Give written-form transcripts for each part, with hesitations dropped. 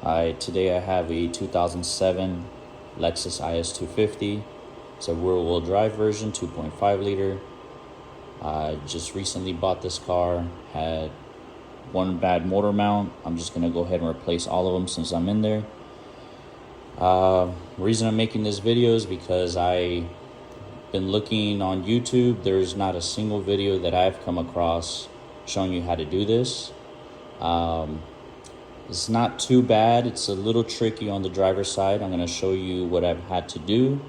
Today I have a 2007 Lexus Is250. It's a rear-wheel drive version, 2.5 liter. I just recently bought this car, had one bad motor mount. I'm just gonna go ahead and replace all of them since I'm in there. The reason I'm making this video is because I've been looking on YouTube. There's not a single video that I've come across showing you how to do this. It's not too bad. It's a little tricky on the driver's side. I'm going to show you what I've had to do.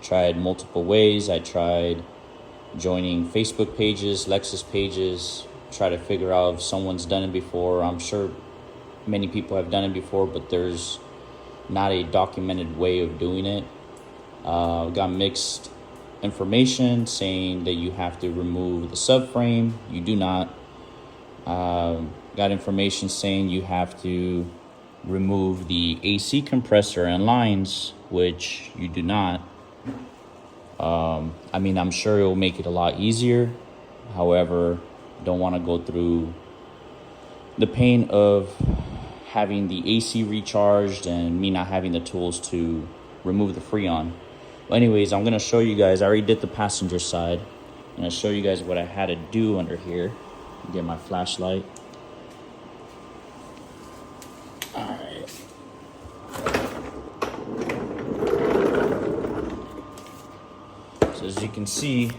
Tried multiple ways. I tried joining Facebook pages, Lexus pages, try to figure out if someone's done it before. I'm sure many people have done it before, but there's not a documented way of doing it. Got mixed information saying that you have to remove the subframe. You do not. Got information saying you have to remove the AC compressor and lines, which you do not. I mean, I'm sure it will make it a lot easier. However, don't want to go through the pain of having the AC recharged and me not having the tools to remove the Freon. Well, anyways, I'm going to show you guys. I already did the passenger side. I'm going to show you guys what I had to do under here. Get my flashlight. Alright. So as you can see,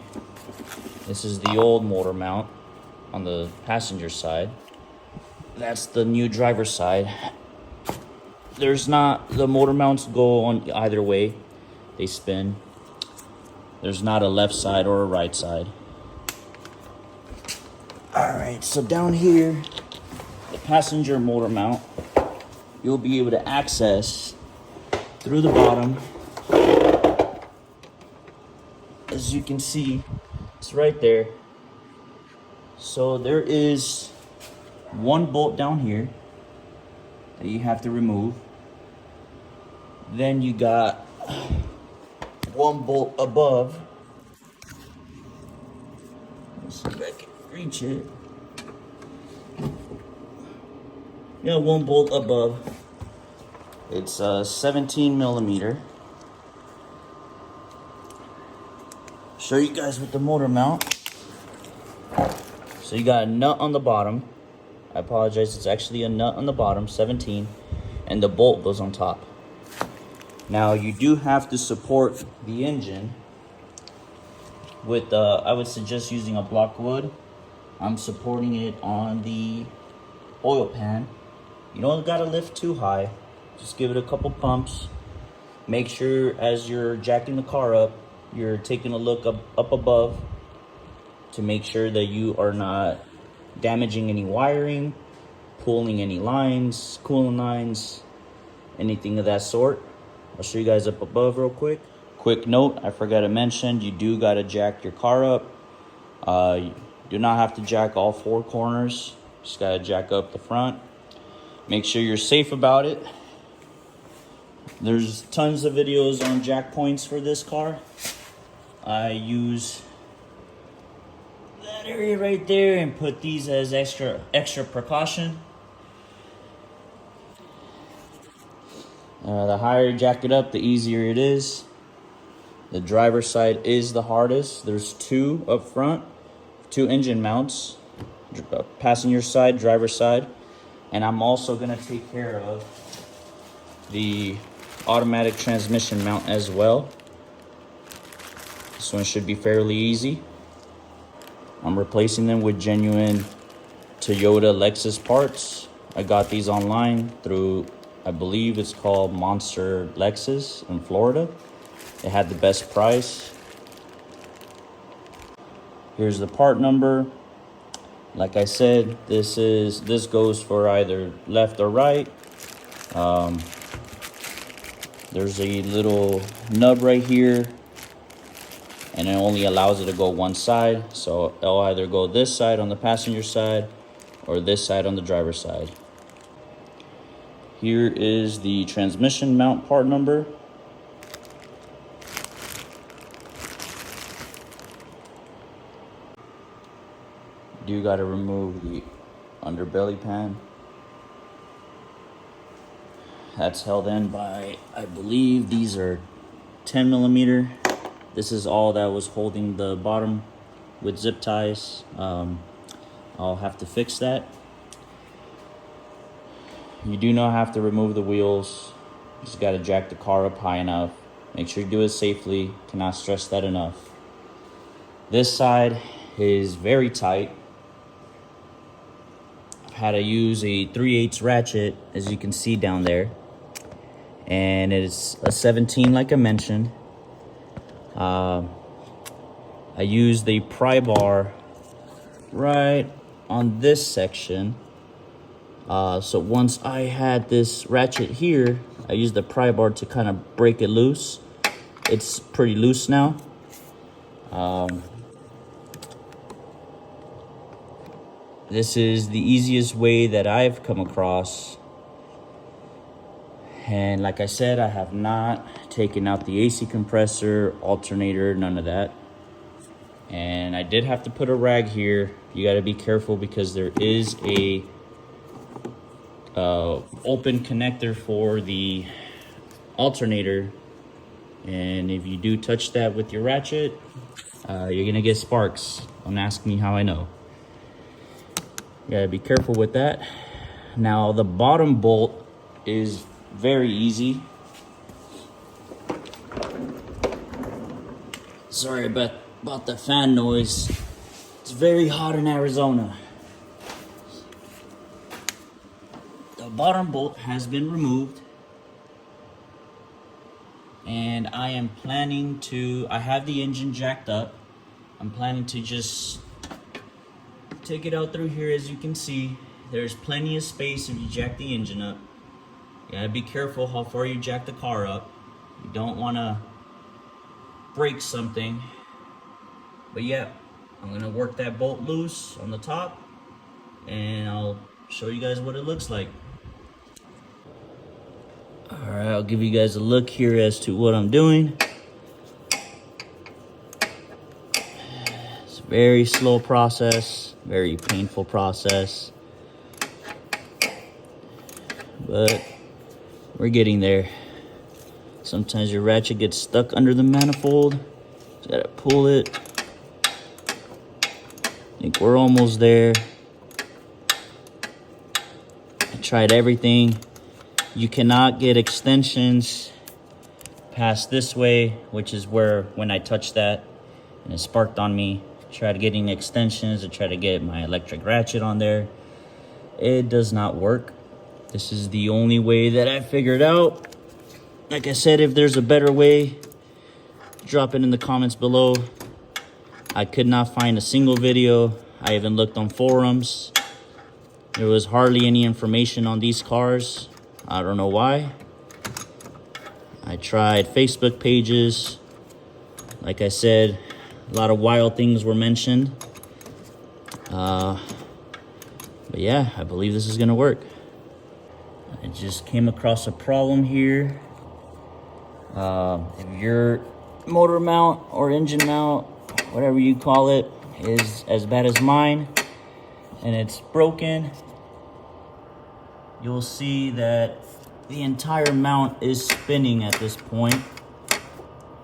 this is the old motor mount on the passenger side. That's the new driver's side. There's not, the motor mounts go on either way. They spin. There's not a left side or a right side. Alright, so down here, the passenger motor mount, you'll be able to access through the bottom. As you can see, it's right there. So there is one bolt down here that you have to remove. Then you got one bolt above. Let's see if I can reach it. Yeah, one bolt above. It's 17 millimeter. Show you guys with the motor mount. So you got a nut on the bottom. I apologize, it's actually a nut on the bottom, 17, and the bolt goes on top. Now you do have to support the engine with, I would suggest using a block wood. I'm supporting it on the oil pan. You don't gotta lift too high. Just give it a couple pumps. Make sure as you're jacking the car up, you're taking a look up above to make sure that you are not damaging any wiring, pulling any lines, coolant lines, anything of that sort. I'll show you guys up above real quick. Quick note, I forgot to mention, you do gotta jack your car up. You do not have to jack all four corners. Just gotta jack up the front. Make sure you're safe about it. There's tons of videos on jack points for this car. I use that area right there and put these as extra precaution. The higher you jack it up, the easier it is. The driver's side is the hardest. There's two up front, two engine mounts, passenger side, driver's side. And I'm also gonna take care of the automatic transmission mount as well. This one should be fairly easy. I'm replacing them with genuine Toyota Lexus parts. I got these online through, I believe it's called Monster Lexus in Florida. They had the best price. Here's the part number. Like I said, this goes for either left or right. There's a little nub right here, and it only allows it to go one side. So it'll either go this side on the passenger side or this side on the driver's side. Here is the transmission mount part number. Do got to remove the underbelly pan. That's held in by, I believe these are 10mm. This is all that was holding the bottom with zip ties. I'll have to fix that. You do not have to remove the wheels. You just got to jack the car up high enough. Make sure you do it safely. Cannot stress that enough. This side is very tight. I've had to use a 3/8 ratchet, as you can see down there. And it's a 17, like I mentioned. I used the pry bar right on this section. So once I had this ratchet here, I used the pry bar to kind of break it loose. It's pretty loose now. This is the easiest way that I've come across. And like I said, I have not taken out the AC compressor, alternator, none of that. And I did have to put a rag here. You got to be careful because there is a open connector for the alternator. And if you do touch that with your ratchet, you're going to get sparks. Don't ask me how I know. You got to be careful with that. Now the bottom bolt is very easy. Sorry about the fan noise. It's very hot in Arizona. The bottom bolt has been removed. And I am planning to, I have the engine jacked up. I'm planning to just take it out through here. As you can see, there's plenty of space if you jack the engine up. You gotta be careful how far you jack the car up. You don't wanna break something. But yeah, I'm gonna work that bolt loose on the top and I'll show you guys what it looks like. All right, I'll give you guys a look here as to what I'm doing. It's a very slow process, very painful process, but we're getting there. Sometimes your ratchet gets stuck under the manifold. Just gotta pull it. I think we're almost there. I tried everything. You cannot get extensions past this way, which is where when I touched that and it sparked on me, tried getting extensions to try to get my electric ratchet on there. It does not work. This is the only way that I figured out. Like I said, if there's a better way, drop it in the comments below. I could not find a single video. I even looked on forums. There was hardly any information on these cars. I don't know why. I tried Facebook pages. Like I said, a lot of wild things were mentioned. But yeah, I believe this is gonna work. I just came across a problem here. If your motor mount or engine mount, whatever you call it, is as bad as mine and it's broken, you'll see that the entire mount is spinning at this point.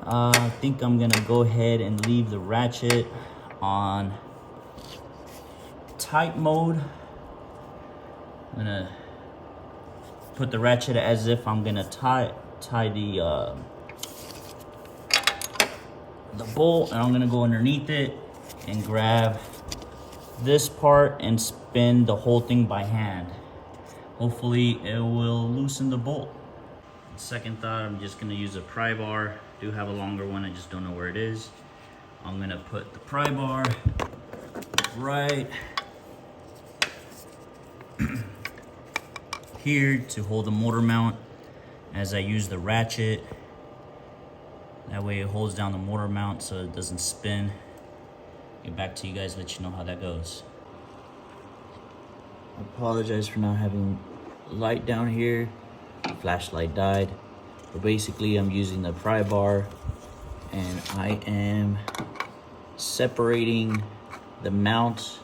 I think I'm gonna go ahead and leave the ratchet on tight mode. I'm gonna put the ratchet as if I'm gonna tie the bolt, and I'm gonna go underneath it and grab this part and spin the whole thing by hand. Hopefully it will loosen the bolt. Second thought, I'm just gonna use a pry bar. I do have a longer one, I just don't know where it is. I'm gonna put the pry bar right here to hold the motor mount as I use the ratchet. That way it holds down the motor mount so it doesn't spin. Get back to you guys, let you know how that goes. I apologize for not having light down here. The flashlight died. But basically I'm using the pry bar and I am separating the mount,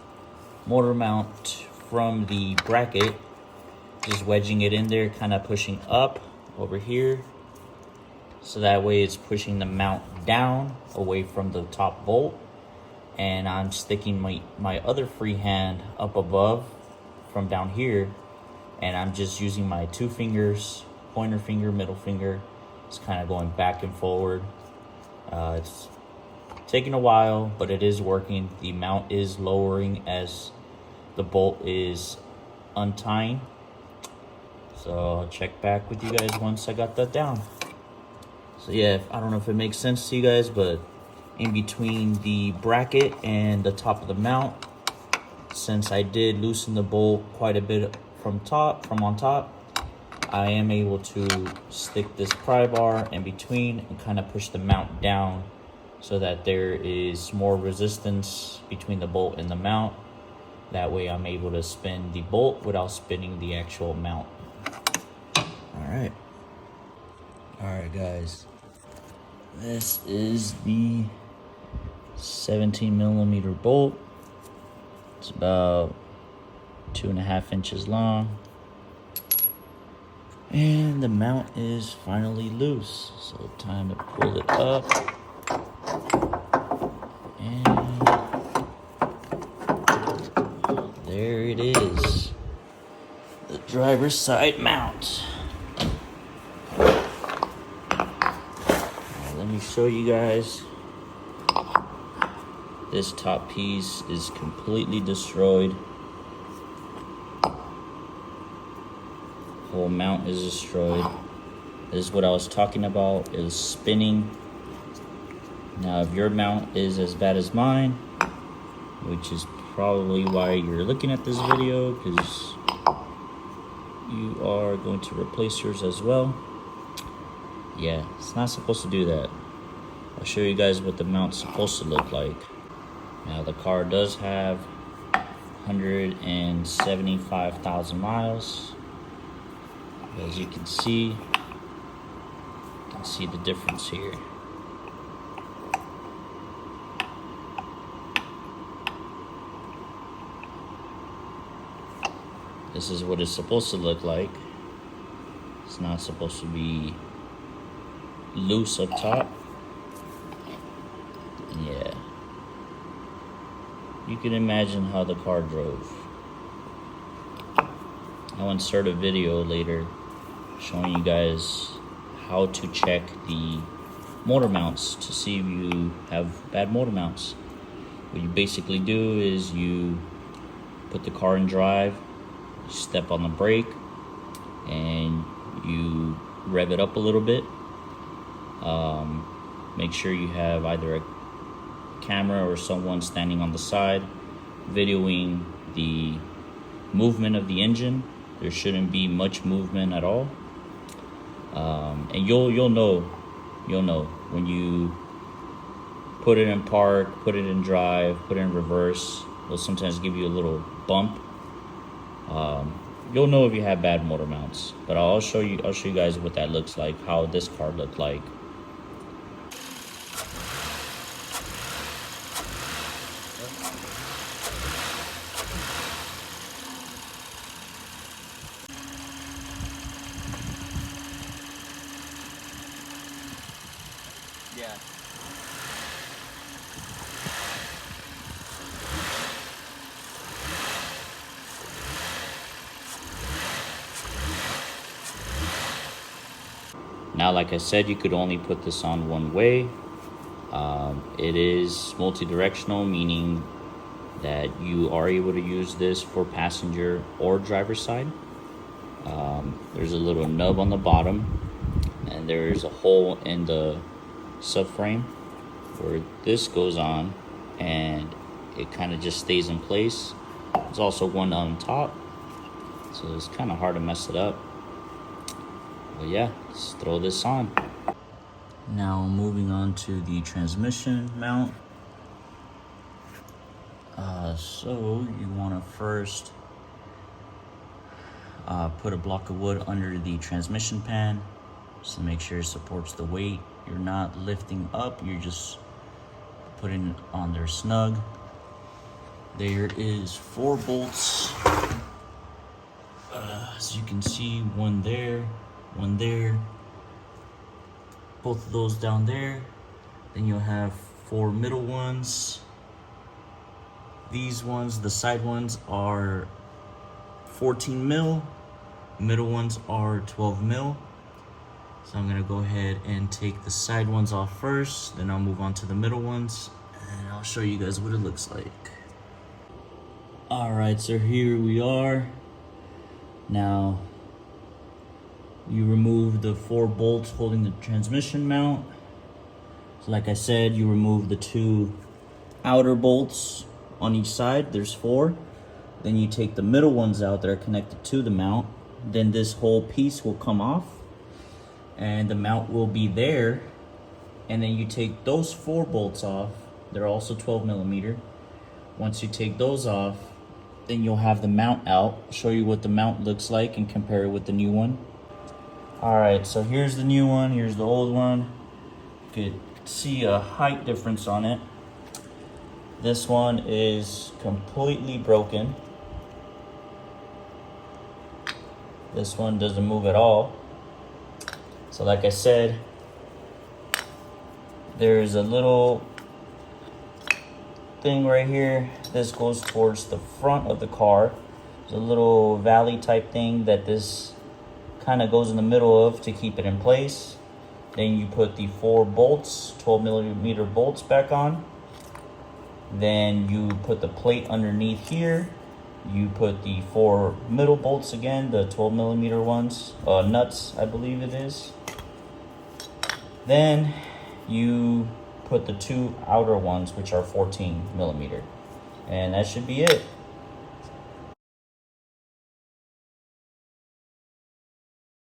motor mount, from the bracket. just wedging it in there, kind of pushing up over here. So that way it's pushing the mount down away from the top bolt. And I'm sticking my other free hand up above from down here. And I'm just using my 2 fingers, pointer finger, middle finger. It's kind of going back and forward. It's taking a while, but it is working. The mount is lowering as the bolt is untying. So I'll check back with you guys once I got that down. So yeah, I don't know if it makes sense to you guys, but in between the bracket and the top of the mount, since I did loosen the bolt quite a bit from on top, I am able to stick this pry bar in between and kind of push the mount down so that there is more resistance between the bolt and the mount. That way I'm able to spin the bolt without spinning the actual mount. All right guys, this is the 17mm bolt. It's about 2.5 inches long, and the mount is finally loose. So time to pull it up, and there it is, the driver's side mount. Let me show you guys. This top piece is completely destroyed. Whole mount is destroyed. This is what I was talking about, is spinning. Now if your mount is as bad as mine, which is probably why you're looking at this video, because you are going to replace yours as well. Yeah, it's not supposed to do that. I'll show you guys what the mount's supposed to look like. Now the car does have 175,000 miles. As you can see the difference here. This is what it's supposed to look like. It's not supposed to be loose up top. Yeah, you can imagine how the car drove. I'll insert a video later showing you guys how to check the motor mounts to see if you have bad motor mounts. What you basically do is you put the car in drive, you step on the brake, and you rev it up a little bit. Make sure you have either a camera or someone standing on the side videoing the movement of the engine. There shouldn't be much movement at all, and you'll know when you put it in park, put it in drive, put it in reverse. It'll sometimes give you a little bump. You'll know if you have bad motor mounts. But I'll show you guys what that looks like, how this car looked like. Yeah. Now, like I said, you could only put this on one way. It is multi-directional, meaning that you are able to use this for passenger or driver side. There's a little nub on the bottom, and there's a hole in the subframe where this goes on, and it kind of just stays in place. There's also one on top, so it's kind of hard to mess it up. But yeah, let's throw this on. Now moving on to the transmission mount. So you want to first put a block of wood under the transmission pan just to make sure it supports the weight. You're not lifting up, you're just putting it on there snug. There is 4 bolts As you can see, one there, both of those down there. Then you'll have 4 middle ones. These ones, the side ones, are 14 mil. Middle ones are 12 mil. So I'm gonna go ahead and take the side ones off first, then I'll move on to the middle ones, and I'll show you guys what it looks like. All right, so here we are. Now, you remove the 4 bolts holding the transmission mount. So like I said, you remove the 2 outer bolts on each side. There's 4. Then you take the middle ones out that are connected to the mount. Then this whole piece will come off and the mount will be there. And then you take those 4 bolts off. They're also 12 millimeter. Once you take those off, then you'll have the mount out. I'll show you what the mount looks like and compare it with the new one. All right, so here's the new one, here's the old one. You could see a height difference on it. This one is completely broken. This one doesn't move at all. So like I said, there's a little thing right here. This goes towards the front of the car. There's a little valley type thing that this kind of goes in the middle of to keep it in place. Then you put the 4 bolts, 12 millimeter bolts back on. Then you put the plate underneath here. You put the 4 middle bolts again, the 12 millimeter ones, nuts, I believe it is. Then you put the 2 outer ones, which are 14 millimeter. And that should be it.